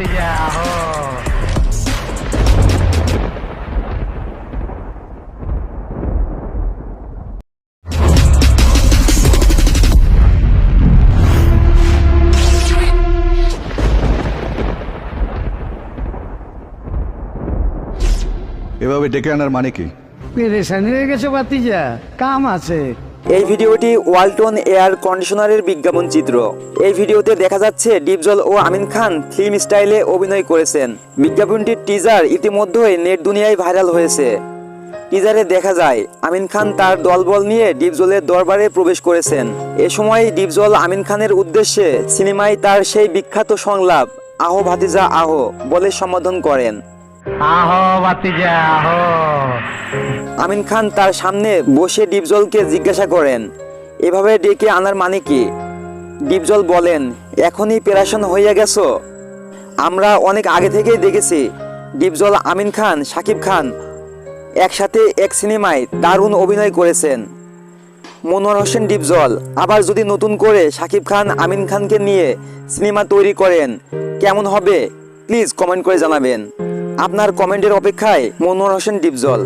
ভাতিজা আহো। এভাবে ডেকে আনার মানে কি? পেরেশানি হয়ে গেছে ভাতিজা, কাম আছে। এই ভিডিওটি ওয়ালটন এয়ার কন্ডিশনারের বিজ্ঞাপন চিত্র। এই ভিডিওতে দেখা যাচ্ছে ডিপজল ও আমিন খান ফিল্ম স্টাইলে অভিনয় করেছেন। বিজ্ঞাপনটির টিজার ইতিমধ্যেই নেট দুনিয়ায় ভাইরাল হয়েছে। টিজারে দেখা যায় আমিন খান তার দলবল নিয়ে ডিপজলের দরবারে প্রবেশ করেছেন। এ সময় ডিপজল আমিন খানের উদ্দেশ্যে সিনেমায় তার সেই বিখ্যাত সংলাপ আহো ভাতিজা আহো বলে সম্বোধন করেন। আহো ভাতিজা আহো। আমিন খান তার সামনে বসে ডিপজলকে জিজ্ঞাসা করেন, এভাবে ডেকে আনার মানে কি? ডিপজল বলেন, এখনই পেরেশান হইয়া গেছো? আমরা অনেক আগে থেকেই দেখেছি ডিপজল আমিন খান শাকিব খান একসাথে এক সিনেমায় দারুণ অভিনয় করেছেন। মনোয়ার হোসেন ডিপজল আবার যদি নতুন করে শাকিব খান আমিন খানকে নিয়ে সিনেমা তৈরি করেন কেমন হবে? প্লিজ কমেন্ট করে জানাবেন। আপনার কমেন্টের অপেক্ষায় মনোয়ার হোসেন ডিপজল।